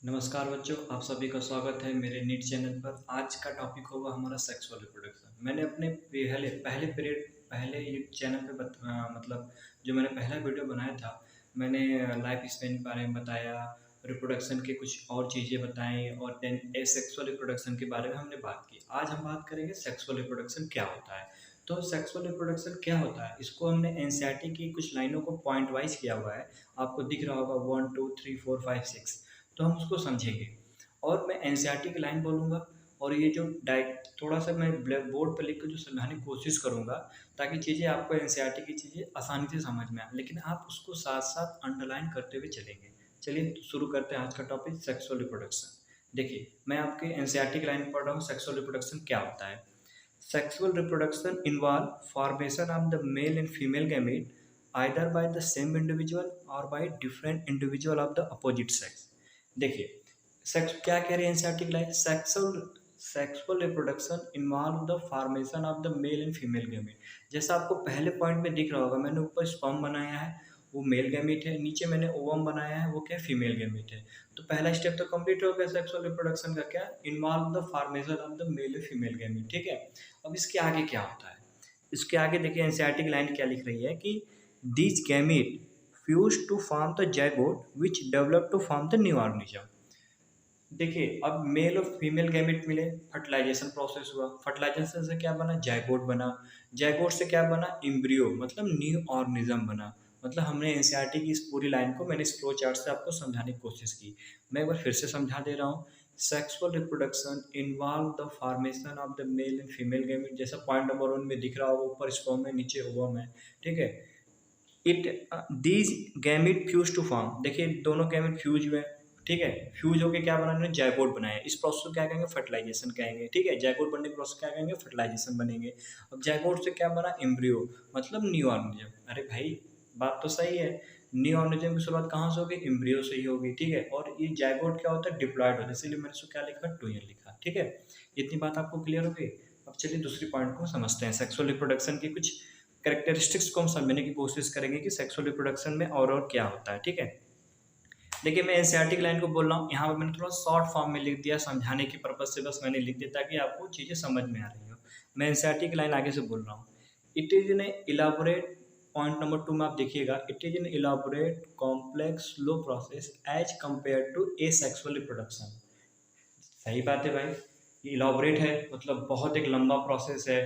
नमस्कार बच्चों, आप सभी का स्वागत है मेरे नीट चैनल पर। आज का टॉपिक होगा हमारा सेक्सुअल रिप्रोडक्शन। मैंने अपने पहले पहले पीरियड पहले ये चैनल पे मतलब जो मैंने पहला वीडियो बनाया था, मैंने लाइफ स्पैन के बारे में बताया, रिप्रोडक्शन के कुछ और चीज़ें बताई और देन एसेक्सुअल रिप्रोडक्शन के बारे में हमने बात की। आज हम बात करेंगे सेक्सुअल रिप्रोडक्शन क्या होता है। तो सेक्सुअल रिप्रोडक्शन क्या होता है, इसको हमने एनसीईआरटी की कुछ लाइनों को पॉइंट वाइज किया हुआ है। आपको दिख रहा होगा 1 2 3 4 5 6, तो हम उसको समझेंगे। और मैं एनसीईआरटी की लाइन बोलूँगा और ये जो डाइट थोड़ा सा मैं ब्लैक बोर्ड पर लिख के जो समझाने की कोशिश करूँगा, ताकि चीज़ें आपको एनसीईआरटी की चीज़ें आसानी से समझ में आए, लेकिन आप उसको साथ-साथ अंडरलाइन करते हुए चलेंगे। चलिए तो शुरू करते हैं आज का टॉपिक सेक्सुअल रिप्रोडक्शन। देखिए, मैं आपके एनसीईआरटी की लाइन पढ़ रहा हूँ, सेक्सुअल रिप्रोडक्शन क्या होता है? Sexual reproduction involve formation of the male and female gamete either by the same individual or by different individual of the opposite sex। देखिए, सेक्स क्या कह रही है एनसीईआरटी की line, sexual reproduction involve the formation of the mail and female gamete. जैसा आपको पहले point में दिख रहा होगा, मैंने ऊपर स्पर्म बनाया है, वो मेल गैमेट है, नीचे मैंने ओवम बनाया है, वो क्या फीमेल गैमेट है। तो पहला स्टेप तो कंप्लीट हो गया सेक्सुअल रिप्रोडक्शन का, क्या involve the formation of the mail and female gamete. ठीक है, अब इसके आगे क्या होता है? इसके आगे देखिए एनसीईआरटी की लाइन क्या लिख रही है कि these gamete fuse to form the zygote which develop to form the new organism. देखिए, अब मेल और फीमेल गैमेट मिले, फर्टिलाइजेशन प्रोसेस हुआ, फर्टिलाइजेशन से क्या बना, जाइगोट बना, जाइगोट से क्या बना, एम्ब्रियो मतलब न्यू ऑर्गेनिज्म बना। मतलब हमने एनसीईआरटी की इस पूरी लाइन को मैंने इस फ्लो चार्ट से आपको समझाने की कोशिश की। मैं एक बार फिर से समझा दे रहा हूँ। Sexual reproduction involve the formation of the mail and female gamete, जैसा पॉइंट नंबर 1 में दिख रहा होगा, ऊपर स्पर्म है, नीचे ओवम है। ठीक है, it these gamete fuse to form, देखिए दोनों गैमेट फ्यूज हुए। ठीक है, फ्यूज होके क्या बना, उन्होंने जाइगोट बनाया। इस प्रोसेस को क्या कहेंगे, फर्टिलाइजेशन कहेंगे। ठीक है, जाइगोट बनने के प्रोसेस क्या कहेंगे, फर्टिलाइजेशन बनेंगे। अब जाइगोट से क्या बना, एम्ब्रियो मतलब न्यू ऑर्गेनिज्म। अरे भाई, बात तो सही है, न्यू ऑर्गेनिज्म की शुरुआत कहाँ से होगी, एम्ब्रियो से ही होगी। ठीक है, और ये जाइगोट क्या होता है, डिप्लॉयड होता है, इसलिए मैंने इसको क्या लिखा, ट्विन लिखा। ठीक है, इतनी बात आपको क्लियर होगी। अब चलिए दूसरी पॉइंट को समझते हैं, सेक्सुअल रिप्रोडक्शन की कुछ कैरेक्टरिस्टिक्स को हम समझने की कोशिश करेंगे कि सेक्सुअल रिप्रोडक्शन में और क्या होता है। ठीक है, देखिए मैं एनसीईआरटी की लाइन को बोल रहा हूँ, यहाँ पर मैंने थोड़ा शॉर्ट फॉर्म में लिख दिया, समझाने की पर्पज से बस मैंने लिख दिया ताकि आपको चीज़ें समझ में आ रही हो। मैं एनसीईआरटी की लाइन आगे से बोल रहा हूँ। It is an elaborate, point number 2 में आप देखिएगा, it is an elaborate complex slow process as compare to asexual reproduction. सही बात है भाई, ये इलाबोरेट है, मतलब बहुत एक लंबा प्रोसेस है।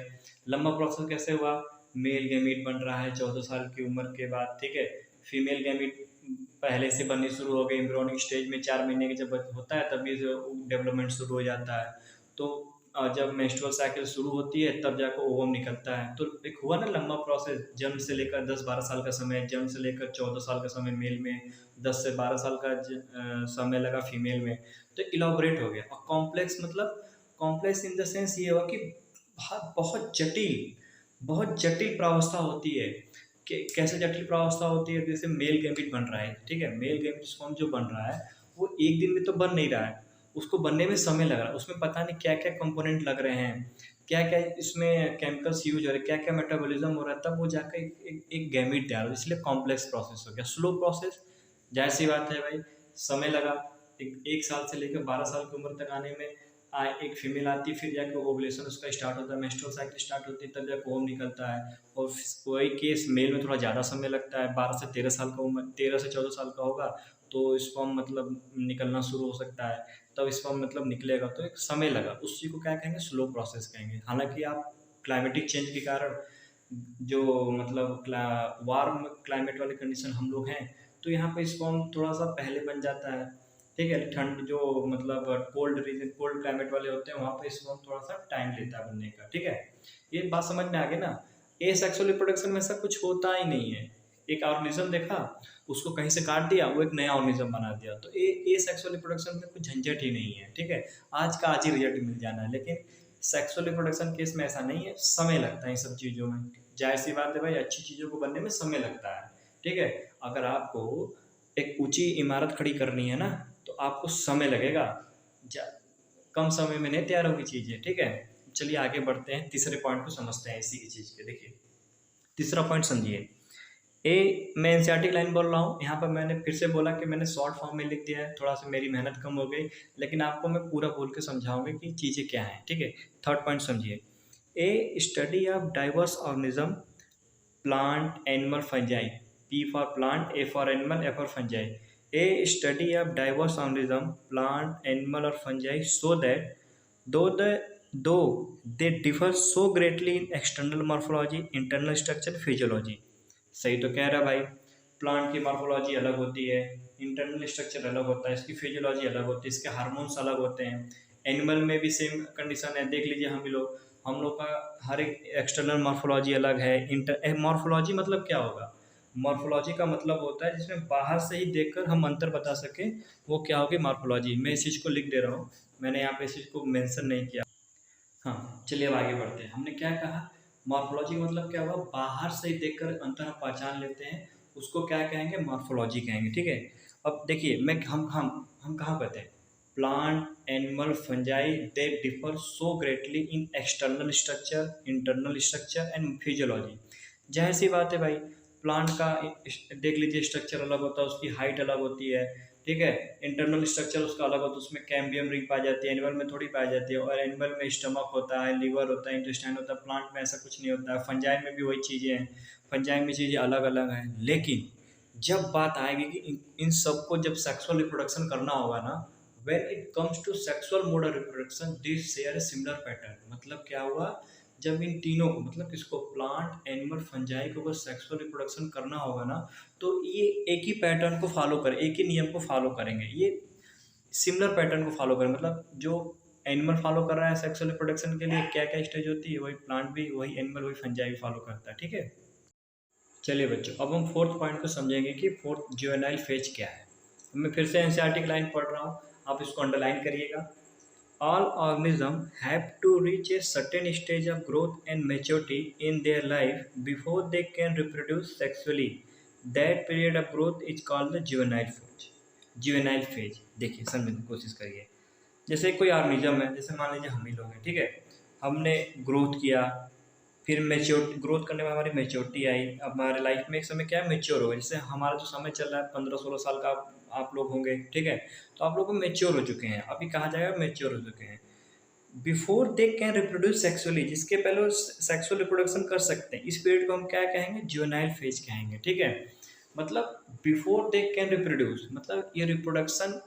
लंबा प्रोसेस कैसे हुआ, मेल गैमीट बन रहा है 14 साल की उम्र के बाद। ठीक है, फीमेल गैमीट पहले से बननी शुरू हो गई, एम्ब्रियोनिक स्टेज में 4 महीने के जब होता है तभी डेवलपमेंट शुरू हो जाता है। तो जब मेंस्ट्रुअल साइकिल शुरू होती है तब जाकर ओवम निकलता है। तो एक हुआ ना लंबा प्रोसेस, जन्म से लेकर 10-12 साल का समय, जन्म से लेकर 14 साल का समय मेल में, 10 से 12 साल का समय लगा फीमेल में। तो इलाबोरेट हो गया। और कॉम्प्लेक्स मतलब, कॉम्प्लेक्स इन द सेंस ये हुआ कि बहुत जटिल प्रावस्था होती है। कि कैसे जटिल प्रावस्था होती है, जैसे मेल गैमीट बन रहा है। ठीक है, मेल गैमीट स्पर्म जो बन रहा है वो एक दिन में तो बन नहीं रहा है, उसको बनने में समय लग रहा है। उसमें पता नहीं क्या क्या कंपोनेंट लग रहे हैं, क्या क्या इसमें केमिकल्स यूज हो रहे हैं, क्या क्या मेटाबॉलिज्म हो रहा है, तब वो जाकर एक गैमीट तैयार हो। इसलिए कॉम्प्लेक्स प्रोसेस हो गया, स्लो प्रोसेस। जाहिर सी बात है भाई, समय लगा। एक साल से लेकर 12 साल की उम्र तक आने में एक फीमेल आती है, फिर जाके ओवुलेशन उसका स्टार्ट होता है, मेंस्ट्रुअल साइकिल स्टार्ट होती है, तब जाके ओवम निकलता है। और वही केस मेल में थोड़ा ज़्यादा समय लगता है, 12 से 13 साल का उम्र, 13 से 14 साल का होगा तो स्पर्म मतलब निकलना शुरू हो सकता है, तब स्पर्म मतलब निकलेगा, तो एक समय लगा। उस चीज़ को क्या कहेंगे, स्लो प्रोसेस कहेंगे। हालांकि आप क्लाइमेटिक चेंज के कारण जो मतलब वार्म क्लाइमेट वाले कंडीशन हम लोग हैं, तो यहाँ पे स्पर्म थोड़ा सा पहले बन जाता है। ठीक है, ठंड जो मतलब कोल्ड रीजन, कोल्ड क्लाइमेट वाले होते हैं, वहाँ पे स्पर्म थोड़ा सा टाइम लेता है बनने का। ठीक है, ये बात समझ में आ गई ना। ए सेक्सुअल रिप्रोडक्शन में ऐसा कुछ होता ही नहीं है। एक ऑर्गेनिज्म देखा, उसको कहीं से काट दिया, वो एक नया ऑर्गेनिज्म बना दिया। तो ए सेक्सुअल रिप्रोडक्शन में कुछ झंझट ही नहीं है। ठीक है, आज का आज ही रिजल्ट मिल जाना है, लेकिन सेक्सुअल रिप्रोडक्शन केस में ऐसा नहीं है, समय लगता है इन सब चीज़ों में। जाहिर सी बात है भाई, अच्छी चीज़ों को बनने में समय लगता है। ठीक है, अगर आपको एक ऊंची इमारत खड़ी करनी है ना, तो आपको समय लगेगा, कम समय में नहीं तैयार होगी चीज़ें। ठीक है, चलिए आगे बढ़ते हैं, तीसरे पॉइंट को समझते हैं इसी की चीज़ के। देखिए तीसरा पॉइंट समझिए, मैं एनसीईआरटी लाइन बोल रहा हूँ, यहाँ पर मैंने फिर से बोला कि मैंने शॉर्ट फॉर्म में लिख दिया है, थोड़ा सा मेरी मेहनत कम हो गई, लेकिन आपको मैं पूरा बोल के समझाऊंगा कि चीज़ें क्या हैं, ठीक है। थर्ड पॉइंट समझिए, a study of diverse organism, plant, animal, fungi. P for plant, A for animal, F for fungi. A study of diverse organism, plant, animal or fungi, so that though they differ so greatly in external morphology, internal structure, physiology. सही तो कह रहा भाई, plant की morphology अलग होती है, internal structure अलग होता है, इसकी फिजियोलॉजी अलग होती है, इसके हार्मोन्स अलग होते हैं। एनिमल में भी सेम कंडीशन है, देख लीजिए हम लोग का हर एक एक्सटर्नल मॉर्फोलॉजी अलग है। मॉर्फोलॉजी मतलब क्या होगा? मॉर्फोलॉजी का मतलब होता है जिसमें बाहर से ही देखकर हम अंतर बता सकें, वो क्या होगी? मॉर्फोलॉजी। मैं इस चीज़ को लिख दे रहा हूँ, मैंने यहाँ पे इस चीज़ को मेंशन नहीं किया। हाँ, चलिए अब आगे बढ़ते हैं। हमने क्या कहा? मॉर्फोलॉजी मतलब क्या हुआ? बाहर से ही देखकर अंतर हम पहचान लेते हैं, उसको क्या कहेंगे? मॉर्फोलॉजी कहेंगे, ठीक है। अब देखिए, मैं हम कहाँ कहते हैं? Plant, animal, fungi, they differ so greatly in external structure, internal structure and physiology. जाहिर सी बात है भाई, प्लांट का देख लीजिए स्ट्रक्चर अलग होता है, उसकी हाइट अलग होती है, ठीक है। इंटरनल स्ट्रक्चर उसका अलग होता है, उसमें कैम्बियम रिंग पाई जाती है, एनिमल में थोड़ी पाई जाती है। और एनिमल में स्टमक होता है, लीवर होता है, इंटेस्टाइन होता है, प्लांट में ऐसा कुछ नहीं होता है। फंजाई में भी वही चीज़ें हैं, फंजाई में चीज़ें अलग अलग हैं। लेकिन जब बात आएगी कि इन सबको जब सेक्सुअल रिप्रोडक्शन करना होगा ना, when it comes to sexual mode of reproduction, this share a similar pattern. मतलब क्या हुआ? जब इन तीनों को, मतलब किसको? प्लांट, एनिमल, फंजाई को अगर सेक्सुअल रिप्रोडक्शन करना होगा ना, तो ये एक ही पैटर्न को फॉलो करें, एक ही नियम को फॉलो करेंगे। ये सिमिलर पैटर्न को फॉलो करें, मतलब जो एनिमल फॉलो कर रहा है सेक्सुअल रिप्रोडक्शन के लिए, क्या क्या स्टेज होती है, वही प्लांट भी, वही एनिमल, वही फंजाई भी फॉलो करता है, ठीक है। चलिए बच्चों, अब हम फोर्थ पॉइंट को समझेंगे कि फोर्थ जुवेनाइल फेज क्या है। मैं फिर से एनसीईआरटी की लाइन पढ़ रहा हूँ, आप इसको अंडरलाइन करिएगा। All organisms have to reach a certain stage of growth and maturity in their life before they can reproduce sexually. That period of growth is called the juvenile phase. Juvenile phase, देखिए समझने की कोशिश करिए। जैसे कोई organism है, जैसे मान लीजिए हम ही लोग हैं, ठीक है। हमने ग्रोथ किया, फिर मेच्योर ग्रोथ करने में हमारी मेच्योरिटी आई। अब हमारे लाइफ में एक समय क्या है? मेच्योर हो गए। जैसे हमारा जो समय चल रहा है 15-16 साल का, आप लोग होंगे, ठीक है। तो आप लोग मेच्योर हो चुके हैं, अभी कहा जाएगा मेच्योर हो चुके हैं। Before they can reproduce sexually, जिसके पहले वो सेक्सुअल रिप्रोडक्शन कर सकते हैं, इस पीरियड को हम क्या कहेंगे? जुवेनाइल फेज कहेंगे, ठीक है। मतलब बिफोर दे कैन रिप्रोड्यूस, मतलब ये रिप्रोडक्शन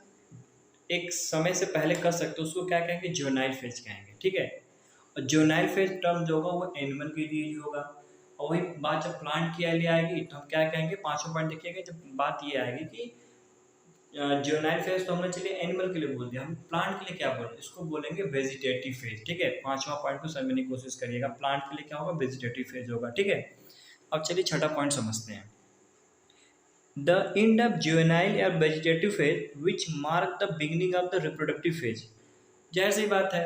एक समय से पहले कर सकते हो, उसको क्या कहेंगे? जुवेनाइल फेज कहेंगे, ठीक है। और जुवेनाइल फेज टर्म जो होगा वो एनिमल के लिए ही होगा। और वही बात जब प्लांट की लिए आएगी तो हम क्या कहेंगे? पांचवा पॉइंट देखिएगा, जब बात ये आएगी कि जुवेनाइल फेज तो हमने चलिए एनिमल के लिए बोल दिया, हम प्लांट के लिए क्या बोल रहे हैं? इसको बोलेंगे वेजिटेटिव फेज, ठीक है। पांचवा पॉइंट को समझने की कोशिश करिएगा, प्लांट के लिए क्या होगा? वेजिटेटिव फेज होगा, ठीक है। अब चलिए छठा पॉइंट समझते हैं। द एंड ऑफ जुवेनाइल या vegetative phase which mark the beginning of the reproductive phase. जाहिर सी बात है,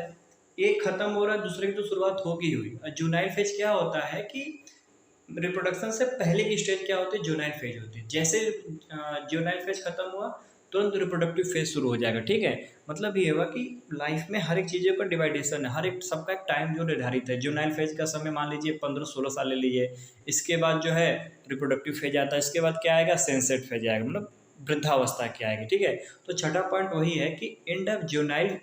एक खत्म हो रहा है, दूसरे की तो शुरुआत होगी हुई। और जुवेनाइल फेज क्या होता है कि रिप्रोडक्शन से पहले की स्टेज क्या होती है? जुवेनाइल फेज होती है। जैसे जुवेनाइल फेज खत्म हुआ, तुरंत रिप्रोडक्टिव फेज शुरू हो जाएगा, ठीक है। मतलब ये होगा कि लाइफ में हर एक चीज़ों का डिवाइडेशन है, हर एक सबका एक टाइम जो निर्धारित है। जुवेनाइल फेज का समय मान लीजिए 15-16 साल ले लीजिए, इसके बाद जो है रिप्रोडक्टिव फेज आता है, इसके बाद क्या आएगा? सनसेट फेज आएगा, मतलब वृद्धावस्था क्या आएगी, ठीक है। तो छठा पॉइंट वही है कि एंड ऑफ जुवेनाइल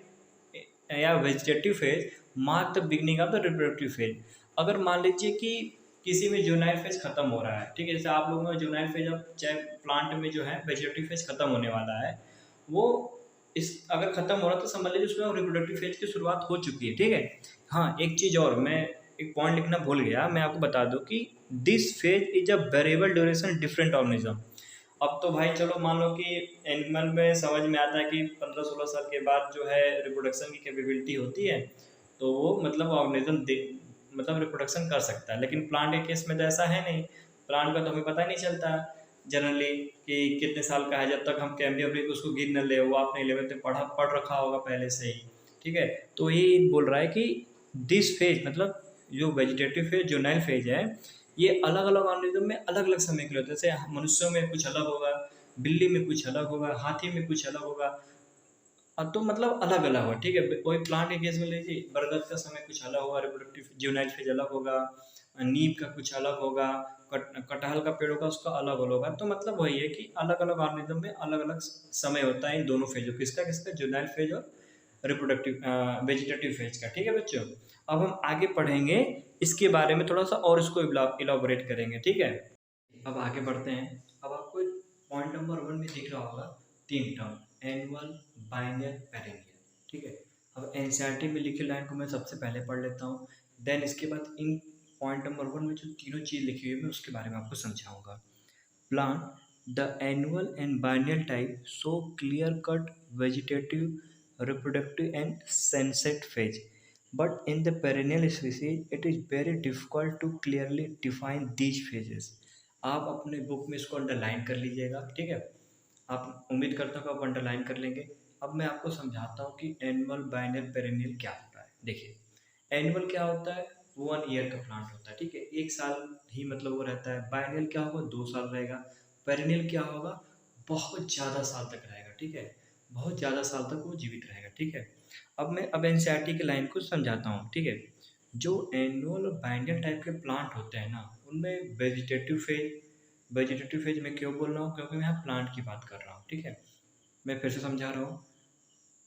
या vegetative phase mark the beginning of the reproductive phase. अगर मान लीजिए कि किसी में जुवेनाइल फेज खत्म हो रहा है, ठीक है, जैसे आप लोगों में जुवेनाइल फेज, अब चाहे प्लांट में जो है वेजिटेटिव फेज खत्म होने वाला है, वो इस अगर खत्म हो रहा है तो समझ लीजिए उसमें रिप्रोडक्टिव फेज की शुरुआत हो चुकी है, ठीक है। हाँ, एक चीज़ और मैं एक पॉइंट लिखना भूल गया, मैं आपको बता दूं कि this phase is a variable duration different organism. अब तो भाई चलो मान लो कि एनिमल में समझ में आता है कि 15-16 साल के बाद जो है रिप्रोडक्शन की कैपेबिलिटी होती है, तो वो मतलब ऑर्गेनिज्म मतलब रिप्रोडक्शन कर सकता है। लेकिन प्लांट के केस में तो ऐसा है नहीं, प्लांट का तो हमें पता ही नहीं चलता जनरली कि कितने साल का है, जब तक हम कैम्बियम रिंग उसको गिन न ले, वो आपने 11th में पढ़ रखा होगा पहले से ही, ठीक है। तो ये बोल रहा है कि दिस फेज, मतलब जो वेजिटेटिव फेज, जुवेनाइल फेज है, ये अलग अलग ऑर्गेनिज्म में अलग अलग समय के लिए होता है। जैसे मनुष्यों में कुछ अलग होगा, बिल्ली में कुछ अलग होगा, हाथी में कुछ अलग होगा। अब तो मतलब अलग अलग होगा, ठीक है। वही प्लांट के केस में लीजिए, बरगद का समय कुछ अलग होगा, रिप्रोडक्टिव जुवेनाइल फेज अलग होगा, नीम का कुछ अलग होगा, कटहल का पेड़ होगा उसका अलग अलग होगा। तो मतलब वही है कि अलग अलग ऑर्गेनिज्म में अलग अलग समय होता है इन दोनों फेजों, किसका किसका, जुवेनाइल फेज और रिप्रोडक्टिव वेजिटेटिव फेज का। ठीक है बच्चों, अब हम आगे पढ़ेंगे इसके बारे में थोड़ा सा और इसको इलाबोरेट करेंगे। ठीक है, अब आगे बढ़ते हैं। अब आपको पॉइंट नंबर 1 में दिख रहा होगा 3 टर्म, एनुअल, बाइनर, पेरेनियल। ठीक है, अब एनसीईआरटी में लिखी लाइन को मैं सबसे पहले पढ़ लेता हूँ, देन इसके बाद इन पॉइंट नंबर 1 में जो तीनों चीज़ लिखी हुई है मैं उसके बारे में आपको समझाऊंगा। Plant the annual and biennial type show clear cut vegetative, reproductive and sunset phase, but in the perennial species it is very difficult to clearly define these phases। आप अपने बुक में इसको अंडरलाइन कर लीजिएगा। ठीक है, आप उम्मीद करता हूँ कि आप अंडरलाइन कर लेंगे। अब मैं आपको समझाता हूँ कि एनुअल, बाइनर, पेरेनियल क्या होता है। देखिए, एनुअल क्या होता है, 1 ईयर का प्लांट होता है। ठीक है, 1 साल ही मतलब वो रहता है। बाइनर क्या होगा, 2 साल रहेगा। पेरेनियल क्या होगा, बहुत ज़्यादा साल तक रहेगा। ठीक है, बहुत ज़्यादा साल तक वो जीवित रहेगा। ठीक है, अब एनसीईआरटी की लाइन को समझाता हूँ। ठीक है, जो एनुअल और बाइनर टाइप के प्लांट होते हैं ना, उनमें वेजिटेटिव फेज मैं क्यों बोल रहा हूँ, क्योंकि मैं यहाँ प्लांट की बात कर रहा हूँ। ठीक है, मैं फिर से समझा रहा हूँ।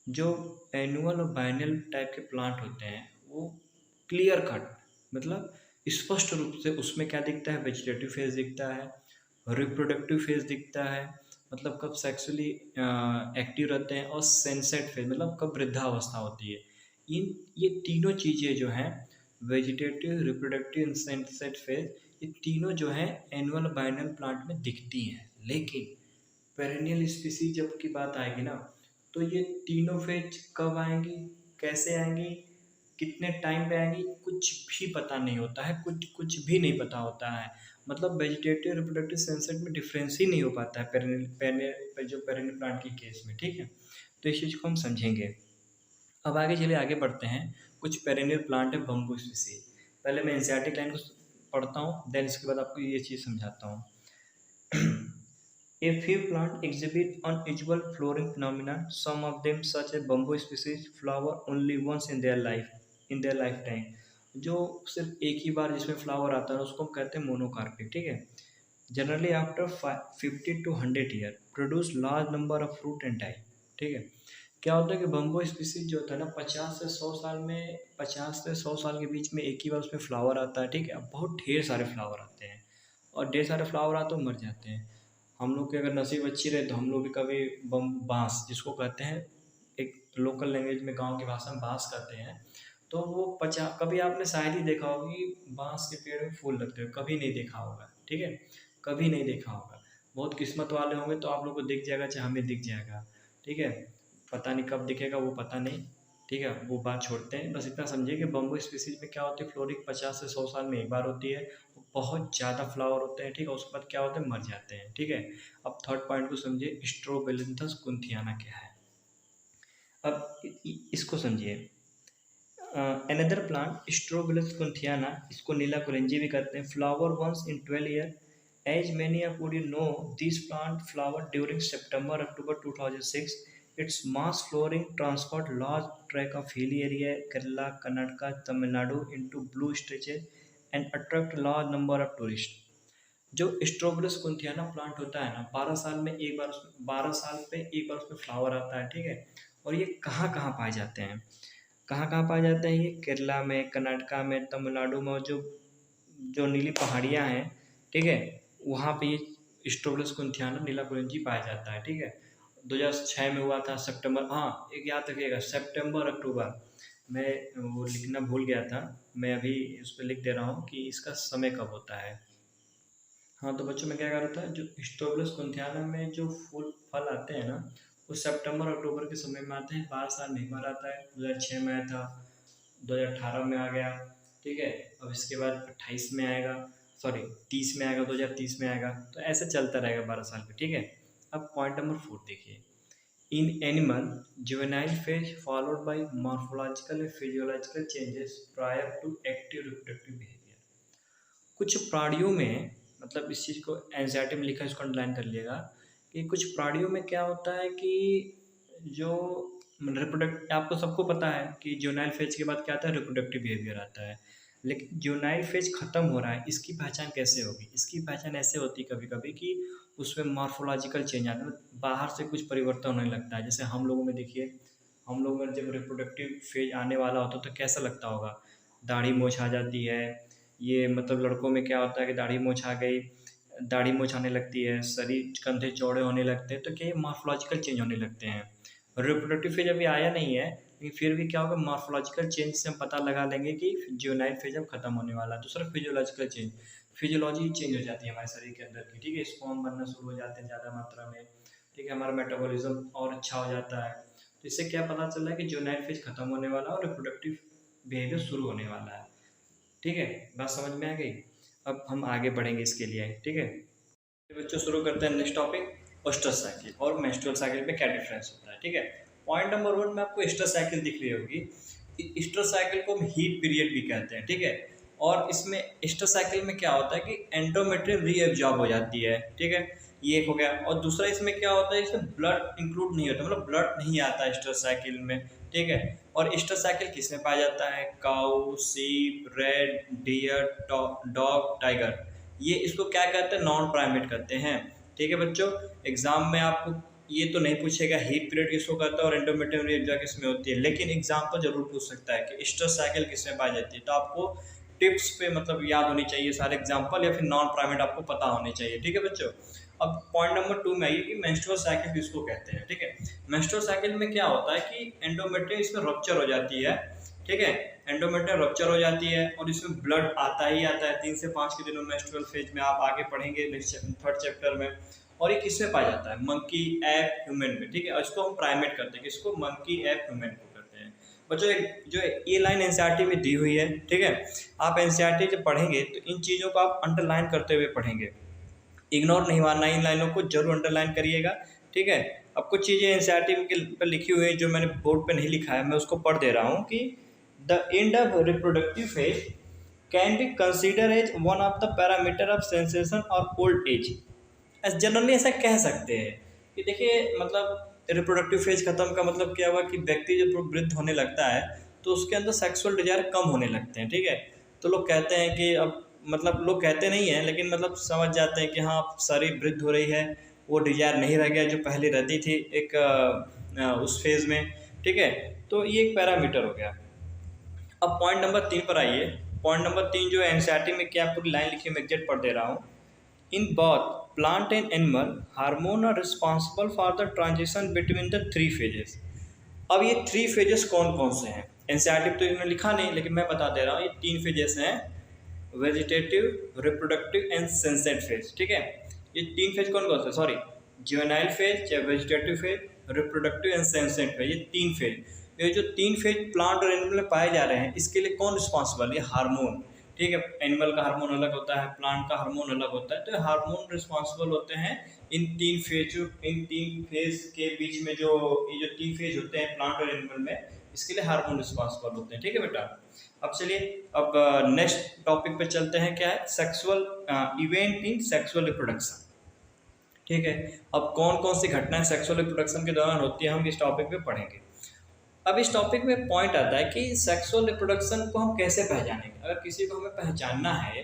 जो एनुअल और बाइनल टाइप के प्लांट होते हैं वो क्लियर कट मतलब स्पष्ट रूप से उसमें क्या दिखता है, वेजिटेटिव फेज दिखता है, रिप्रोडक्टिव फेज दिखता है, मतलब कब सेक्सुअली एक्टिव रहते हैं, और सेंसेट फेज मतलब कब वृद्धावस्था होती है। ये तीनों चीज़ें जो हैं, वेजिटेटिव, रिप्रोडक्टिव एंड सेंसेट फेज, ये तीनों जो हैं एनुअल बाइनल प्लांट में दिखती हैं। लेकिन पेरेनियल स्पीसीज जब की बात आएगी ना, तो ये तीनों फेज कब आएंगी, कैसे आएंगी, कितने टाइम पे आएंगी, कुछ भी पता नहीं होता है। कुछ कुछ भी नहीं पता होता है। मतलब वेजिटेटिव, रिप्रोडक्टिव, सेंसेट में डिफरेंस ही नहीं हो पाता है पेरेनियल प्लांट के केस में। ठीक है, तो इस चीज़ को हम समझेंगे। अब आगे चलिए, आगे बढ़ते हैं। कुछ पेरेनियल प्लांट है बम्बू स्पीसीज। पहले मैं एनसीईआरटी लाइन को पढ़ता हूँ, देन इसके बाद आपको ये चीज़ समझाता हूँ। A few plants exhibit unusual flowering phenomena. Some of them, such as bamboo species, flower only once in their lifetime। जो सिर्फ एक ही बार जिसमें फ्लावर आता है उसको हम कहते हैं मोनोकार्पिक। ठीक है, generally after 50 to 100 year produce large number of fruit and type. ठीक है, क्या होता है कि बम्बो स्पीसीज जो होता है ना, 50 से 100 साल के बीच में एक ही बार उसमें फ्लावर आता है। ठीक है, अब बहुत ढेर सारे फ्लावर आते हैं, और ढेर सारे फ्लावर आते हैं मर जाते हैं। हम लोग की अगर नसीब अच्छी रहे तो हम लोग भी कभी बांस जिसको कहते हैं, एक लोकल लैंग्वेज में गांव की भाषा में बांस कहते हैं, तो वो कभी आपने शायद ही देखा होगा कि बांस के पेड़ में फूल लगते हुए, कभी नहीं देखा होगा। ठीक है, कभी नहीं देखा होगा। बहुत किस्मत वाले होंगे तो आप लोग को दिख जाएगा, चाहे हमें दिख जाएगा। ठीक है, पता नहीं कब दिखेगा वो पता नहीं। ठीक है, वो बात छोड़ते हैं, बस इतना समझिए कि बम्बो स्पीसीज में क्या होती है, फ्लोरिंग 50 से 100 साल में एक बार होती है। बहुत ज़्यादा फ्लावर होते हैं। ठीक है, उसके बाद क्या होते हैं, मर जाते हैं। ठीक है, अब थर्ड पॉइंट को समझिए, स्ट्रोबेलेंथस कुंथियाना क्या है। अब इसको समझिए। अनदर प्लांट स्ट्रोबेलस कुंथियाना, इसको नीला कुरेंजी भी कहते हैं, flower once in 12 year. As many of would you know, this plant flower during September October 2006। Its mass flowering transport large track of hilly area Kerala, Karnataka, Tamil Nadu into blue stretches and attract large number of tourist. जो Strobilanthes कुंथियाना plant होता है ना, 12 साल पे एक बार उसमें flower आता है। ठीक है, और ये कहाँ कहाँ पाए जाते हैं, कहाँ कहाँ पाए जाते हैं, ये केरला में, कर्नाटका में, तमिलनाडु में, जो जो नीली पहाड़ियाँ हैं। ठीक है, वहाँ पे ये स्ट्रोबेलस कुंथियाना नीला कुरिंजी पाया जाता है। ठीक है, 2006 में हुआ था सितंबर, हाँ एक याद रखिएगा, सितंबर अक्टूबर। मैं वो लिखना भूल गया था, मैं अभी उस पर लिख दे रहा हूँ कि इसका समय कब होता है। हाँ, तो बच्चों में क्या होता है, जो स्ट्रोबेलस कुंथियाना में जो फूल फल आते हैं ना, वो सितंबर अक्टूबर के समय में आते हैं। 12 साल में एक बार आता है, 2006 में आया था, 2018 में आ गया। ठीक है, अब इसके बाद 28 में आएगा, सॉरी 30 में आएगा, 2030 में आएगा, तो ऐसे चलता रहेगा 12 साल पे। ठीक है, अब पॉइंट नंबर 4 देखिए। In animal, juvenile phase followed by morphological and physiological changes prior to active reproductive behaviour. कुछ प्राणियों में, मतलब इस चीज़ को एंजाइटी में लिखा है, इसको अंडरलाइन कर लिएगा, कि कुछ प्राणियों में क्या होता है कि जो रिप्रोडक्ट, आपको सबको पता है कि जुवेनाइल फेज के बाद क्या आता है, रिप्रोडक्टिव बिहेवियर आता है। लेकिन ज्यूनाइल फेज ख़त्म हो रहा है, इसकी पहचान कैसे होगी? इसकी पहचान ऐसे होती है कभी-कभी कि उसमें मॉर्फ़ोलॉजिकल चेंज आने मतलब बाहर से कुछ परिवर्तन होने लगता है। जैसे हम लोगों में देखिए, हम लोगों में जब रिप्रोडक्टिव फेज आने वाला होता है तो कैसा लगता होगा? दाढ़ी मूंछ आ जाती है, ये मतलब लड़कों में क्या होता है कि दाढ़ी मूंछ आ गई, दाढ़ी मूंछ आने लगती है, शरीर कंधे चौड़े होने लगते हैं, तो क्या ये मॉर्फ़ोलॉजिकल चेंज होने लगते हैं। रिप्रोडक्टिव फेज अभी आया नहीं है, लेकिन फिर भी क्या होगा, मॉर्फ़ोलॉजिकल चेंज से हम पता लगा लेंगे कि ज्यूनाइल फेज अब खत्म होने वाला है। दूसरा फिजियोलॉजिकल चेंज, फिजियोलॉजी चेंज हो जाती है हमारे शरीर के अंदर की, ठीक है? स्पर्म बनना शुरू हो जाते हैं ज़्यादा मात्रा में, ठीक है? हमारा मेटाबॉलिज्म और अच्छा हो जाता है। तो इससे क्या पता चल रहा है कि ज्यूनाइल फेज खत्म होने वाला है और रिप्रोडक्टिव बिहेवियर शुरू होने वाला है, ठीक है? बात समझ में आ गई? अब हम आगे बढ़ेंगे इसके लिए, ठीक है? तो बच्चों शुरू करते हैं नेक्स्ट टॉपिक, ओस्टर साइकिल और मेंस्ट्रुअल साइकिल में क्या डिफरेंस होता है, ठीक है? पॉइंट नंबर 1 में आपको ईस्टर साइकिल दिख रही होगी। ईस्टर साइकिल को हम हीट पीरियड भी कहते हैं, ठीक है? और इसमें ईस्टर साइकिल में क्या होता है कि एंडोमेट्रियम रीअब्जॉर्ब हो जाती है, ठीक है? ये एक हो गया। और दूसरा इसमें क्या होता है, इसमें ब्लड इंक्लूड नहीं होता, मतलब ब्लड नहीं आता ईस्टर साइकिल में, ठीक है? और ईस्टर साइकिल किसमें पाया जाता है? काऊ, सीप, रेड, डियर, डॉग, टाइगर, ये इसको क्या कहते हैं? नॉन प्राइमेट कहते हैं, ठीक है बच्चों? एग्जाम में आपको ये तो नहीं पूछेगा हीट पीरियड किसको कहता है और एंडोमेट्रियम रीअब्जॉर्ब किसमें होती है, लेकिन एग्जाम्पल जरूर पूछ सकता है कि ईस्टर साइकिल किसमें पाई जाती है। तो आपको टिप्स पे मतलब याद होनी चाहिए सारे एग्जाम्पल, या फिर नॉन प्राइमेट आपको पता होने चाहिए, ठीक है बच्चों? अब पॉइंट नंबर 2 में आइए कि मेंस्ट्रुअल साइकिल किसको कहते हैं, ठीक है? मेंस्ट्रुअल साइकिल में क्या होता है कि एंडोमेट्रियम इसमें रप्चर हो जाती है, ठीक है? एंडोमेट्रियम रप्चर हो जाती है और इसमें ब्लड आता ही आता है 3 से 5 के दिनों मेंस्ट्रुअल फेज में, आप आगे पढ़ेंगे थर्ड चैप्टर में। और ये किसमें पाया जाता है? मंकी, एप, ह्यूमन में, ठीक है? और इसको हम प्राइमेट करते हैं, इसको मंकी, एप, ह्यूमन को करते हैं। बच्चों एक जो ये लाइन एनसीईआरटी में दी हुई है, ठीक है? आप एनसीईआरटी जब पढ़ेंगे तो इन चीज़ों को आप अंडरलाइन करते हुए पढ़ेंगे, इग्नोर नहीं मारना, इन लाइनों को जरूर अंडरलाइन करिएगा, ठीक है? अब कुछ चीज़ें एनसीईआरटी पर लिखी हुई है जो मैंने बोर्ड पे नहीं लिखा है, मैं उसको पढ़ दे रहा हूँ कि the end of reproductive phase can be consider as one of the parameter of senescence और ओल्ड एज। जनरली ऐसा कह सकते हैं कि देखिए, मतलब रिप्रोडक्टिव फेज खत्म का मतलब क्या हुआ कि व्यक्ति जब वृद्ध होने लगता है तो उसके अंदर सेक्सुअल डिजायर कम होने लगते हैं, ठीक है? तो लोग कहते हैं कि अब मतलब लोग कहते नहीं हैं, लेकिन मतलब समझ जाते हैं कि हाँ, शरीर वृद्ध हो रही है, वो डिजायर नहीं रह गया जो पहले रहती थी एक उस फेज में, ठीक है? तो ये एक पैरामीटर हो गया। अब पॉइंट नंबर 3 पर आइए। पॉइंट नंबर 3 जो है एनसीईआरटी में क्या पूरी लाइन लिखी है, मैं एग्जैक्ट पढ़ दे रहा हूँ। In both plant and animal, hormones are responsible for the transition between the three phases. अब ये 3 फेजेस कौन कौन से हैं? एनसीईआरटी तो इन्होंने लिखा नहीं, लेकिन मैं बता दे रहा हूँ, ये 3 फेजेस हैं, vegetative, reproductive and senescent phase, ठीक है? ये 3 फेज कौन कौन से? सॉरी, ज्यूवेनाइल फेज, या vegetative phase, reproductive and senescent phase, ये 3 फेज। ये जो 3 फेज प्लांट और एनिमल में पाए जा रहे हैं, इसके लिए कौन रिस्पॉन्सिबल है? हार्मोन, ठीक है? एनिमल का हार्मोन अलग होता है, प्लांट का हार्मोन अलग होता है, तो हार्मोन रिस्पॉन्सिबल होते हैं इन 3 फेज के बीच में, जो ये जो 3 फेज होते हैं प्लांट और एनिमल में, इसके लिए हार्मोन रिस्पॉन्सिबल होते हैं, ठीक है बेटा? अब चलिए, अब नेक्स्ट टॉपिक पे चलते हैं, क्या है? Sexual event in sexual reproduction, ठीक है? अब कौन कौन सी घटनाएं सेक्सुअल रिप्रोडक्शन के दौरान होती है, हम इस टॉपिक पे पढ़ेंगे। अब इस टॉपिक में पॉइंट आता है कि सेक्सुअल रिप्रोडक्शन को हम कैसे पहचानेंगे। अगर किसी को हमें पहचानना है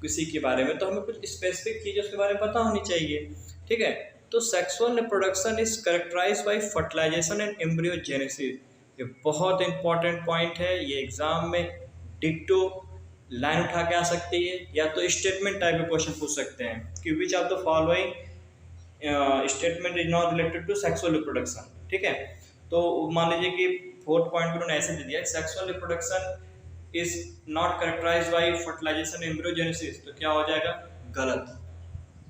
किसी के बारे में, तो हमें कुछ स्पेसिफिक चीज़ें उसके बारे में पता होनी चाहिए, ठीक है? तो sexual reproduction is characterized by fertilization and embryogenesis. ये बहुत इंपॉर्टेंट पॉइंट है, ये एग्जाम में डिक्टो लाइन उठा के आ सकती है, या तो स्टेटमेंट टाइप में क्वेश्चन पूछ सकते हैं कि which of the following statement is not related to sexual reproduction, ठीक है? तो मान लीजिए कि 4th पॉइंट उन्होंने ऐसे दे दिया, sexual reproduction is not characterized by fertilization embryogenesis, तो क्या हो जाएगा? गलत।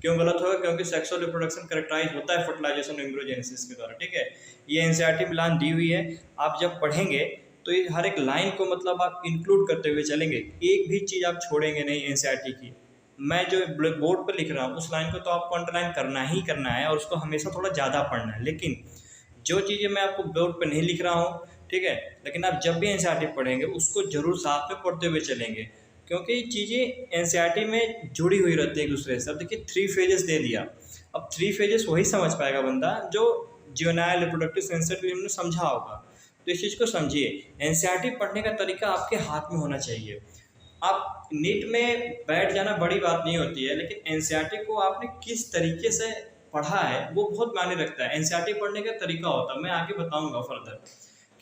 क्यों गलत होगा? क्योंकि सेक्सुअल रिप्रोडक्शन कैरेक्टराइज होता है फर्टिलाइजेशन एम्ब्रियोजेनेसिस के द्वारा, ठीक है? ये एनसीईआरटी में लाइन दी हुई है, आप जब पढ़ेंगे तो ये हर एक लाइन को मतलब आप इंक्लूड करते हुए चलेंगे, एक भी चीज़ आप छोड़ेंगे नहीं एनसीईआरटी की। मैं जो बोर्ड पर लिख रहा हूँ उस लाइन को तो आपको अंडरलाइन करना ही करना है, और उसको हमेशा थोड़ा ज़्यादा पढ़ना है, लेकिन जो चीज़ें मैं आपको बोर्ड पे नहीं लिख रहा हूँ, ठीक है, लेकिन आप जब भी एनसीईआरटी पढ़ेंगे उसको जरूर साथ में पढ़ते हुए चलेंगे, क्योंकि चीज़ें एनसीईआरटी में जुड़ी हुई रहती है एक दूसरे से। अब देखिए 3 फेजेस दे दिया, अब 3 फेजेस वही समझ पाएगा बंदा जो ज्यूवेनाइल, रिप्रोडक्टिव, सेंसिटिव हमने समझा होगा। तो इस चीज़ को समझिए, एनसीईआरटी पढ़ने का तरीका आपके हाथ में होना चाहिए। आप नीट में बैठ जाना बड़ी बात नहीं होती है, लेकिन एनसीईआरटी को आपने किस तरीके से पढ़ा है वो बहुत मायने रखता है। एनसीईआरटी पढ़ने का तरीका होता है, मैं आगे बताऊंगा फर्दर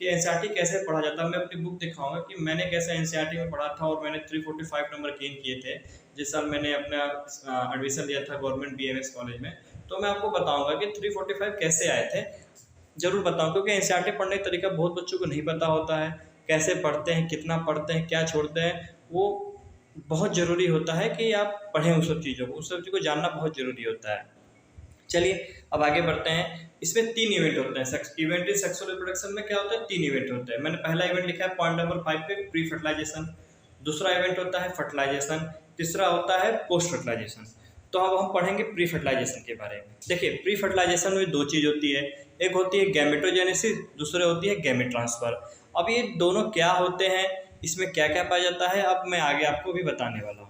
कि एनसीईआरटी कैसे पढ़ा जाता है। मैं अपनी बुक दिखाऊंगा कि मैंने कैसे एनसीईआरटी में पढ़ा था और मैंने 345 नंबर गेन किए थे जिस साल मैंने अपना एडमिशन लिया था गवर्नमेंट बीएमएस कॉलेज में। तो मैं आपको बताऊंगा कि 345 कैसे आए थे, जरूर बताऊँ, क्योंकि एनसीईआरटी पढ़ने का तरीका बहुत बच्चों को नहीं पता होता है। कैसे पढ़ते हैं, कितना पढ़ते हैं, क्या छोड़ते हैं, वो बहुत ज़रूरी होता है कि आप पढ़ें उस सब चीज़ों को, उस सब चीज़ को जानना बहुत ज़रूरी होता है। चलिए अब आगे बढ़ते हैं। इसमें 3 इवेंट होते हैं। इवेंट इन सेक्सुअल रिप्रोडक्शन में क्या होता है, 3 इवेंट होते हैं। मैंने पहला इवेंट लिखा है पॉइंट नंबर 5 पे, प्री फर्टिलाइजेशन। दूसरा इवेंट होता है फर्टिलाइजेशन। तीसरा होता है पोस्ट फर्टिलाइजेशन। तो अब हम पढ़ेंगे प्री फर्टिलाइजेशन के बारे में। देखिए प्री फर्टिलाइजेशन में 2 चीज़ होती है, एक होती है गैमेटोजेनेसिस, दूसरी होती है गैमेट ट्रांसफर। अब ये दोनों क्या होते हैं, इसमें क्या क्या पाया जाता है, अब मैं आगे आपको भी बताने वाला हूँ।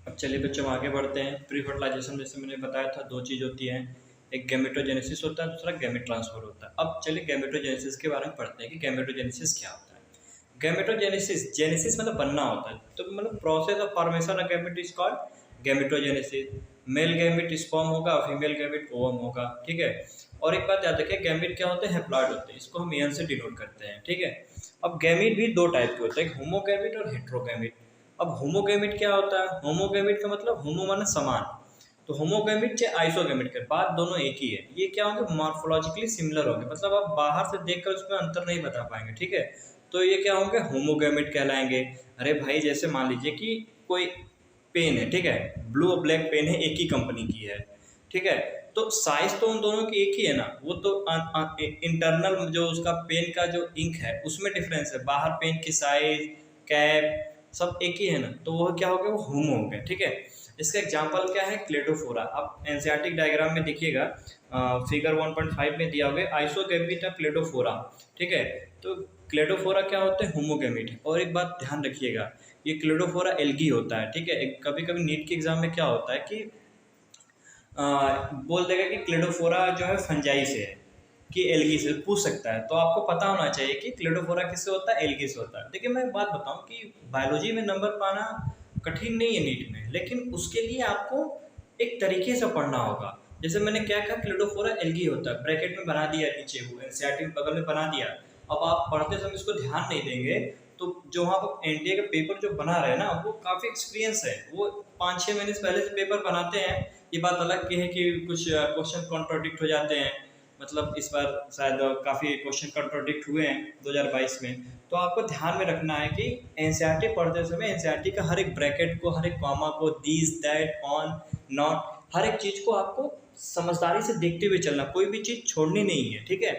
अब चलिए बच्चों आगे बढ़ते हैं। प्री फर्टिलाइजेशन जैसे मैंने बताया था 2 चीज़ होती हैं, एक गैमेटोजेनेसिस होता है, दूसरा गैमेट ट्रांसफर होता है। अब चलिए गैमेटोजेनेसिस के बारे में पढ़ते हैं कि गैमेटोजेनेसिस क्या होता है। गैमेटोजेनेसिस, जेनेसिस मतलब बनना होता है, तो मतलब process of formation of gamete is called gametogenesis. Male gamete sperm होगा, फीमेल गैमेट ओवम होगा, ठीक है। और एक बात याद रखिए, गैमेट क्या होते हैं, हैप्लॉइड होते हैं, इसको हम एन से डिनोट करते हैं, ठीक है। अब गैमेट भी 2 टाइप के होते हैं, होमोगैमेट और हेट्रोगैमेट। अब होमोगैमेट क्या होता है, होमोगैमेट का मतलब होमो माने समान, तो होमोगैमेट चाहे आइसोगैमेट के बात दोनों एक ही है। ये क्या होंगे, मॉर्फोलॉजिकली सिमिलर होंगे, मतलब आप बाहर से देखकर उसमें अंतर नहीं बता पाएंगे, ठीक है। तो ये क्या होंगे, होमोगैमेट कहलाएंगे। अरे भाई जैसे मान लीजिए कि कोई पेन है, ठीक है, ब्लू और ब्लैक पेन है, एक ही कंपनी की है, ठीक है, तो साइज तो उन दोनों की एक ही है ना, वो तो इंटरनल जो उसका पेन का जो इंक है उसमें डिफरेंस है, बाहर पेन की साइज, कैप सब एक ही है ना, तो वो क्या हो गया, वो होमो हो गया, ठीक है। इसका एग्जांपल क्या है, क्लेडोफोरा। आप एनसीईआरटी डायग्राम में देखिएगा, फिगर 1.5 में दिया होगा आइसोगैमेट ऑफ क्लेडोफोरा, ठीक है। तो क्लेडोफोरा क्या होते हैं, होमोगैमेट। और एक बात ध्यान रखिएगा, ये क्लेडोफोरा एल्गी होता है, ठीक है। कभी कभी नीट के एग्जाम में क्या होता है कि बोल देगा कि क्लेडोफोरा जो है फंजाई से है कि एल्गी से, पूछ सकता है, तो आपको पता होना चाहिए कि क्लेडोफोरा किससे होता है, एल्गी से होता है। देखिए मैं एक बात बताऊं कि बायोलॉजी में नंबर पाना कठिन नहीं है नीट में, लेकिन उसके लिए आपको एक तरीके से पढ़ना होगा। जैसे मैंने क्या कहा, क्लेडोफोरा एल्गी होता है, ब्रैकेट में बना दिया नीचे, वो एनसीईआरटी में बगल में बना दिया। अब आप पढ़ते समय इसको ध्यान नहीं देंगे तो जो वहाँ पर एनडीए का पेपर जो बना रहे हैं ना, वो काफ़ी एक्सपीरियंस है, वो 5-6 महीने से पहले से पेपर बनाते हैं। ये बात अलग की है कि कुछ क्वेश्चन कॉन्ट्रोडिक्ट हो जाते हैं, मतलब इस बार शायद काफ़ी क्वेश्चन कॉन्ट्रोडिक्ट हुए हैं 2022 में। तो आपको ध्यान में रखना है कि एनसीईआरटी पढ़ते समय एनसीईआरटी का हर एक ब्रैकेट को, हर एक कॉमा को, दिस दैट ऑन नॉट, हर एक चीज़ को आपको समझदारी से देखते हुए चलना, कोई भी चीज़ छोड़नी नहीं है, ठीक है।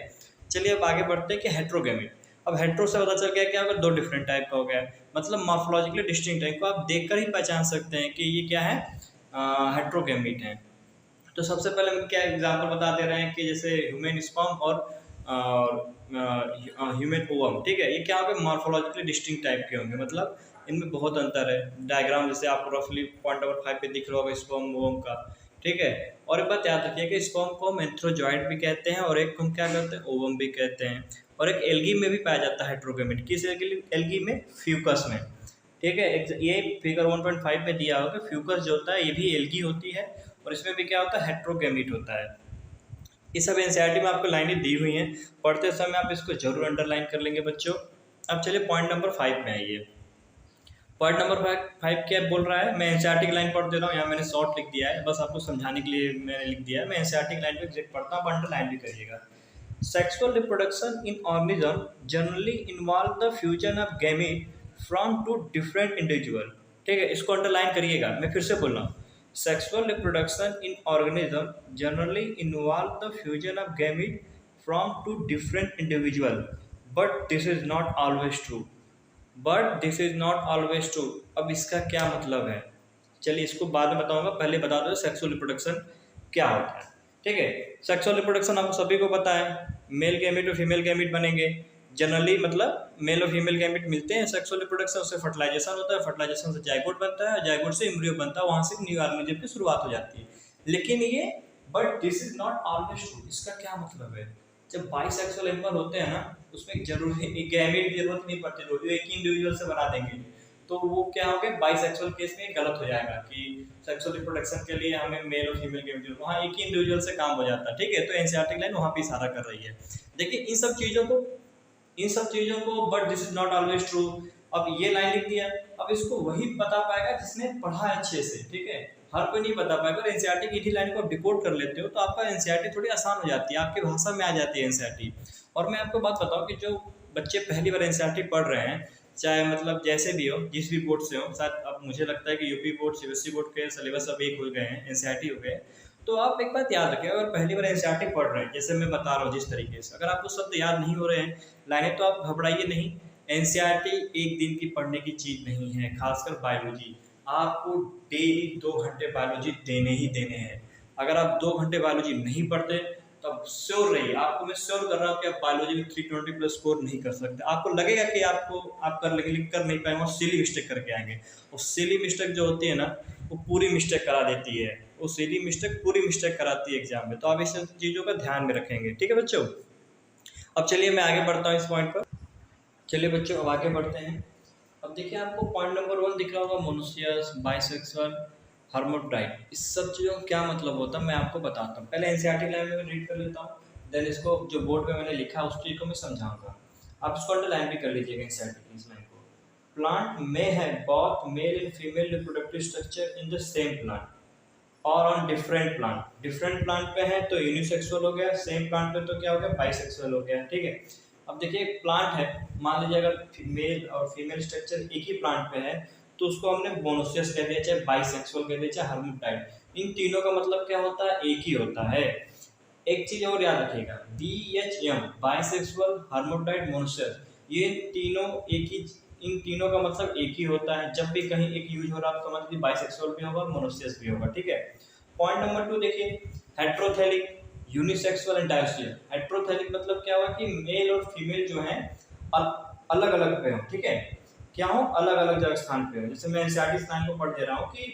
चलिए अब आगे बढ़ते हैं कि हेट्रोगैमेट। अब हेट्रो से पता चल गया कि अगर 2 डिफरेंट टाइप का हो गया, मतलब मॉर्फोलॉजिकली डिस्टिंक्ट है, इनको आप देखकर ही पहचान सकते हैं कि ये क्या है, हेट्रोगैमेट है। तो सबसे पहले हम क्या एग्जांपल बता दे रहे हैं कि जैसे ह्यूमन स्पर्म और ह्यूमन ओवम, ठीक है, ये क्या होंगे, मॉर्फोलॉजिकली डिस्टिंक्ट टाइप के होंगे, मतलब इनमें बहुत अंतर है। डायग्राम जैसे आपको रफली पॉइंट नंबर 5 पे दिख रहा होगा स्पर्म ओवम का, ठीक है। और एक बात याद रखिए कि स्पर्म को हम एंथ्रोजॉइड भी कहते हैं और एक को हम क्या कहते हैं, ओवम भी कहते हैं। और एक एल्गी में भी पाया जाता है हेट्रोगैमेट, किस एल्गी में, फ्यूकस में, ठीक है। ये फिगर 1.5 में दिया होगा, फ्यूकस जो होता है ये भी एल्गी होती है और इसमें भी क्या होता है, हेट्रोगैमेट होता है। ये सब एनसीईआरटी में आपको लाइनें दी हुई हैं, पढ़ते समय आप इसको जरूर अंडरलाइन कर लेंगे बच्चों। अब चलिए पॉइंट नंबर 5 में आइए। पॉइंट नंबर 5 क्या बोल रहा है, मैं एनसीईआरटी की लाइन पढ़ दे रहा हूँ, यहाँ मैंने शॉर्ट लिख दिया है, बस आपको समझाने के लिए मैंने लिख दिया है। मैं एनसीईआरटी की लाइन पे एग्जैक्ट पढ़ता हूँ, अंडरलाइन भी करिएगा। Sexual reproduction in organism generally involve the fusion of gamete from 2 different individual, ठीक है, इसको अंडरलाइन करिएगा। मैं फिर से बोल रहा हूँ, sexual reproduction in organism generally involve the fusion of gamete from 2 different individual, but this is not always true, अब इसका क्या मतलब है, चलिए इसको बाद में बताऊंगा, पहले बता दो सेक्सुअल रिप्रोडक्शन क्या होता है, ठीक है। सेक्सुअल रिप्रोडक्शन आपको सभी को पता है, मेल गैमेट और फीमेल गैमेट बनेंगे जनरली, मतलब मेल और फीमेल गैमेट मिलते हैं, सेक्सुअल रिप्रोडक्शन उससे फर्टिलाइजेशन होता है, फर्टिलाइजेशन से जाइगोट बनता है, जाइगोट से एम्ब्रियो बनता है, वहां से न्यू ऑर्गेनिज्म की शुरुआत हो जाती है। लेकिन ये but this is not always true, इसका क्या मतलब है, जब बाइसेक्सुअल एनिमल होते हैं ना, उसमें जरूरी गैमेट की जरूरत नहीं पड़ती, जो एक ही इंडिविजुअल से बना देंगे, तो वो क्या हो गया, बाइसेक्सुअल केस में गलत हो जाएगा कि सेक्सुअल रिप्रोडक्शन के लिए हमें मेल और फीमेल गैमेट, वहाँ एक ही इंडिविजुअल से काम हो जाता है। ठीक है, तो एनसीईआरटी लाइन वहाँ पे इशारा कर रही है। देखिए इन सब चीजों को but this is not always true. अब ये लाइन लिख दिया, अब इसको वही बता पाएगा जिसने पढ़ा है अच्छे से। ठीक है, हर कोई नहीं बता पाएगा। एनसीईआरटी की इसी लाइन को आप डिकोड कर लेते हो तो आपका एनसीईआरटी थोड़ी आसान हो जाती है, आपकी भाषा में आ जाती है एनसीईआरटी। और मैं आपको बात बताऊं कि जो बच्चे पहली बार एनसीईआरटी पढ़ रहे हैं, चाहे मतलब जैसे भी हो, जिस भी बोर्ड से हो, शायद अब मुझे लगता है कि यूपी बोर्ड सीबीएसई बोर्ड के सिलेबस अब एक हो गए हैं, एनसीईआरटी हो गए। तो आप एक बात याद रखें, अगर पहली बार एनसीईआरटी पढ़ रहे हैं, जैसे मैं बता रहा हूँ जिस तरीके से, अगर आपको शब्द याद नहीं हो रहे हैं, लाइनें, तो आप घबराइए नहीं। एनसीईआरटी एक दिन की पढ़ने की चीज नहीं है, खासकर बायोलॉजी। आपको डेली 2 घंटे बायोलॉजी देने ही देने हैं। अगर आप 2 घंटे बायोलॉजी नहीं पढ़ते तब श्योर रहिए, आपको मैं श्योर कर रहा हूँ कि आप बायोलॉजी में 320 प्लस स्कोर नहीं कर सकते। आपको लगेगा कि आप कर लेंगे, लेकिन कर नहीं पाएंगे और सिली मिस्टेक करके आएंगे। और सिली मिस्टेक जो होती है ना, वो पूरी मिस्टेक करा देती है। वो सिली मिस्टेक पूरी मिस्टेक कराती है एग्जाम में। तो आप इस चीज़ों का ध्यान में रखेंगे। ठीक है बच्चों, अब चलिए मैं आगे बढ़ता हूँ इस पॉइंट पर। चलिए बच्चों, अब आगे बढ़ते हैं। अब देखिए, आपको पॉइंट नंबर 1 दिख रहा होगा, मोनोसियस, बाइसेक्सुअल, हर्माफ्रोडाइट। इस सब चीज़ों का क्या मतलब होता है मैं आपको बताता हूँ। पहले एनसीईआरटी लाइन में रीड कर लेता हूँ, देन इसको जो बोर्ड पे मैंने लिखा उस चीज़ को मैं समझाऊंगा। आप इसको अंडरलाइन भी कर लीजिएगा एनसीईआरटी की इस लाइन को। प्लांट में है both male and female reproductive structure in the same plant और on different plant. Different plant पे है तो यूनिसेक्सुअल हो गया, सेम प्लांट पे तो क्या हो गया, बाइसेक्सुअल हो गया। ठीक है, अब देखिए एक प्लांट है, मान लीजिए अगर मेल और फीमेल स्ट्रक्चर एक ही प्लांट पे है तो उसको हमने मोनोसियस कह दिया, चाहे बाइसेक्सुअल कह दिया, चाहे हर्माफ्रोडाइट। इन तीनों का मतलब क्या होता है, एक ही होता है। एक चीज और याद रखिएगा, BHM बाइसेक्सुअल, हर्माफ्रोडाइट, मोनोसियस, ये तीनों एक ही, इन तीनों का मतलब एक ही होता है। जब भी कहीं एक यूज हो रहा है तो मतलब बाइसेक्सुअल भी होगा, मोनोसियस भी होगा। ठीक है, पॉइंट नंबर 2 देखिए, हेट्रोथेलिक, यूनिसेक्सुअल एंड डायोसियल। हेट्रोथेलिक मतलब क्या हुआ कि मेल और फीमेल जो है अलग अलग पे हो। ठीक है, क्या हो, अलग अलग जगह स्थान पे हो। जैसे मैं एनसीईआरटी स्थान को पढ़ दे रहा हूँ कि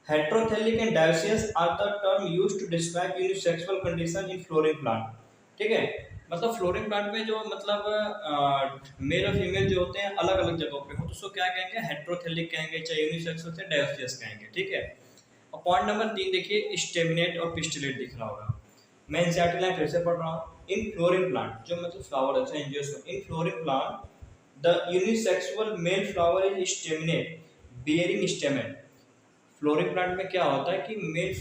heterothallic and dioecious are the term used to describe unisexual condition in flowering plant. ठीक है, मतलब फ्लोरिंग प्लांट में जो मतलब मेल और फीमेल जो होते हैं अलग अलग जगहों पे हो तो उसको क्या कहेंगे, हेट्रोथेलिक कहेंगे, चाहे यूनिसेक्सुअल से डायोसियस कहेंगे। ठीक है, और पॉइंट नंबर 3 देखिए, स्टेमिनेट और पिस्टिलेट दिख रहा होगा। मैं एनसीईआरटी लाइन फिर से पढ़ रहा हूँ। इन फ्लोरिंग प्लांट, जो मतलब फ्लावर है, angiosperm, in flowering plant the unisexual male flower is staminate bearing stamen. Flowering plant में क्या होता है कि मेल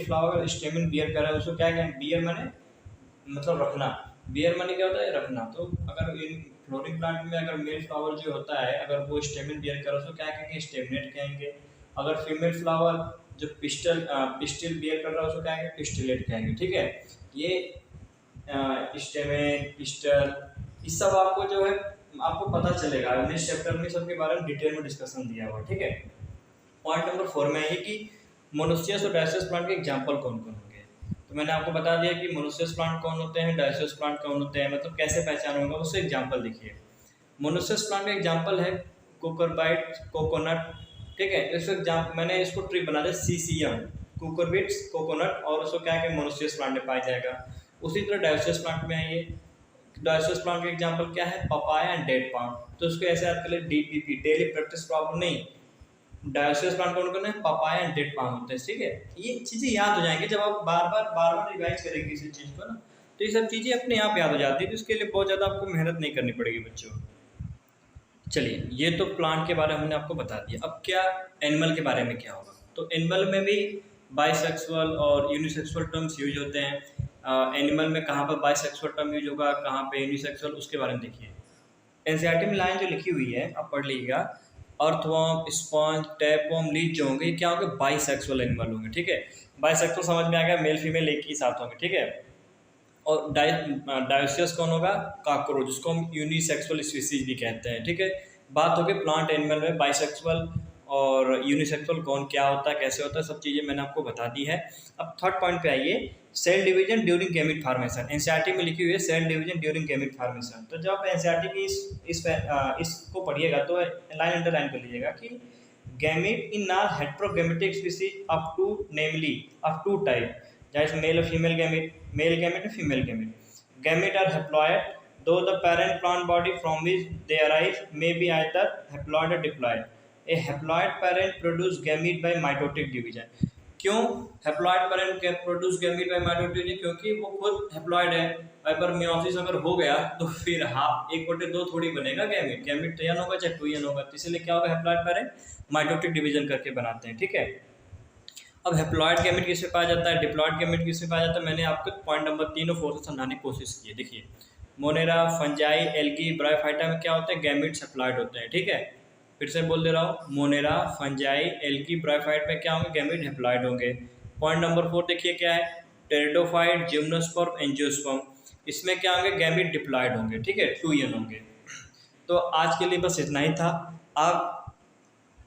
फ्लावर स्टेमिन बियर कर रहा है, उसको क्या कहें, बियर माने मतलब रखना, बियर माने क्या होता है, रखना। तो अगर फ्लोरिंग प्लांट में अगर मेल फ्लावर जो होता है अगर वो स्टेमिन बियर कर रहा है उसको क्या कहेंगे, स्टेमिनेट कहेंगे। अगर फीमेल फ्लावर जो पिस्टिल बियर कर रहा है उसको क्या कहेंगे, पिस्टिलेट कहेंगे। ठीक है, ये स्टेमेन, पिस्टल, इस सब आपको जो है आपको पता चलेगा नेक्स्ट चैप्टर में, सबके बारे में डिटेल में डिस्कशन दिया हुआ। ठीक है, पॉइंट नंबर 4 में है कि मोनोसियस और डायोसियस प्लांट के एग्जाम्पल कौन कौन होंगे। तो मैंने आपको बता दिया कि मोनोसियस प्लांट कौन होते हैं, डायोसियस प्लांट कौन होते हैं, मतलब कैसे पहचान होगा उससे एग्जाम्पल देखिए। मोनोसियस प्लांट का एग्जाम्पल है कोकोरबाइट, कोकोनट। ठीक है, इसको मैंने इसको ट्री बना दिया सीसियम, कुकुरबिट्स, कोकोनट, और उसको क्या है मोनोसियस प्लांट में पाया जाएगा। उसी तरह डायोसियस प्लांट में आइए, डायोसियस प्लांट का एग्जाम्पल क्या है, पपाया एंड डेट पाम। तो उसको ऐसे याद कर ले, DPP, डेली प्रैक्टिस प्रॉब्लम नहीं। डायोसियस प्लांट कौन कौन है, पपाया एंड डेट पाम होते हैं। ठीक है, ये चीजें याद हो जाएंगी जब आप बार बार रिवाइज करेंगे किसी चीज को ना, तो ये सब चीजें अपने आप याद हो जाती है। तो इसके लिए बहुत ज्यादा आपको मेहनत नहीं करनी पड़ेगी बच्चों। चलिए, ये तो प्लांट के बारे में हमने आपको बता दिया। अब क्या एनिमल के बारे में क्या होगा, तो एनिमल में भी बाइसेक्सुअल और यूनिसेक्सुअल टर्म्स यूज होते हैं। एनिमल में कहाँ पर बाइसेक्सुअल टर्म यूज होगा, कहाँ पे यूनिसेक्सुअल, उसके बारे में देखिए। एनसीईआरटी में लाइन जो लिखी हुई है आप पढ़ लीजिएगा, अर्थवर्म, स्पंज, टैपवर्म, लीच जो होंगे क्या होंगे, बाइसेक्सुअल एनिमल होंगे। ठीक है, बाइसेक्सुअल समझ में आ गया, मेल फीमेल एक ही साथ होंगे। ठीक है, और डायोसियस कौन होगा, काकरोच, जिसको हम यूनिसेक्सुअल स्पीसीज भी कहते हैं। ठीक है, बात होगी प्लांट एनिमल में बाइसेक्सुअल और यूनिसेक्सुअल कौन क्या होता है, कैसे होता है, सब चीज़ें मैंने आपको बता दी है। अब थर्ड पॉइंट पे आइए, cell division during gamete formation. NCERT में लिखी हुई है cell division during gamete formation. तो जब आप एनसीईआरटी की इसको पढ़िएगा तो लाइन अंडरलाइन कर लीजिएगा कि gamete in are heterogametic species up to namely up to type, जैसे मेल और female gamete, male gamete female gamete. Gamete are haploid, though the parent plant body from which they arise may be either haploid or diploid. A haploid parent produce gamete by mitotic division. क्यों haploid parent के produce gamete by mitotic division? क्योंकि वो खुद haploid है. अगर meiosis अगर हो गया तो फिर हाफ 1/2 थोड़ी बनेगा गैमीट. गैमीट तो 1 होगा चाहे 2 होगा. तो इसलिए क्या होगा, हैप्लॉइड पैरेंट माइटोटिक डिवीजन करके बनाते हैं. ठीक है. अब हैप्लॉइड गैमेट किससे पाया जाता है, डिप्लॉइड गैमेट किससे पाया जाता है? मैंने आपको पॉइंट नंबर 3 और 4 से समझाने की कोशिश की है. देखिए, मोनेरा, फंजाई, एल्गी, ब्रायोफाइटा में क्या होते हैं, गैमेट्स हैप्लॉइड होते हैं. ठीक है, फिर से बोल दे रहा हूँ, मोनेरा, फंजाई, एल्गी, ब्रायोफाइट में क्या होंगे, गैमेट हैप्लॉइड होंगे. पॉइंट नंबर 4 देखिए क्या है, टेरिडोफाइट, जिम्नोस्पर्म, एंजियोस्पर्म, इसमें क्या होंगे, गैमेट डिप्लॉइड होंगे. ठीक है, 2n होंगे. तो आज के लिए बस इतना ही था. आप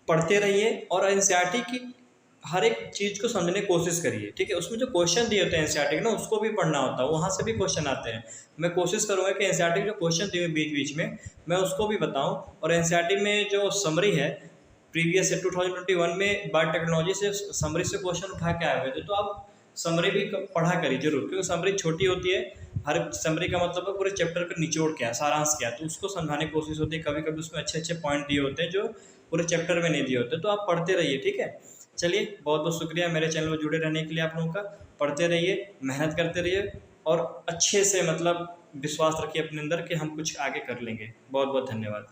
पढ़ते रहिए और एनसीईआरटी की हर एक चीज़ को समझने की कोशिश करिए. ठीक है, उसमें जो क्वेश्चन दिए होते हैं एनसीईआरटी के ना, उसको भी पढ़ना होता है, वहाँ से भी क्वेश्चन आते हैं. मैं कोशिश करूँगा कि एनसीईआरटी के जो क्वेश्चन दिए हुए बीच बीच में मैं उसको भी बताऊँ. और एनसीईआरटी में जो समरी है प्रीवियस 2021 में बायोटेक्नोलॉजी से समरी से क्वेश्चन उठा के आए हुए थे, तो आप समरी भी पढ़ा करिए जरूर, क्योंकि समरी छोटी होती है. हर समरी का मतलब है पूरे चैप्टर का निचोड़ क्या, सारांश क्या, तो उसको समझाने की कोशिश होती है. कभी कभी उसमें अच्छे अच्छे पॉइंट दिए होते हैं जो पूरे चैप्टर में नहीं दिए होते. तो आप पढ़ते रहिए. ठीक है, चलिए, बहुत बहुत शुक्रिया मेरे चैनल में जुड़े रहने के लिए आप लोगों का. पढ़ते रहिए, मेहनत करते रहिए और अच्छे से मतलब विश्वास रखिए अपने अंदर कि हम कुछ आगे कर लेंगे. बहुत बहुत धन्यवाद.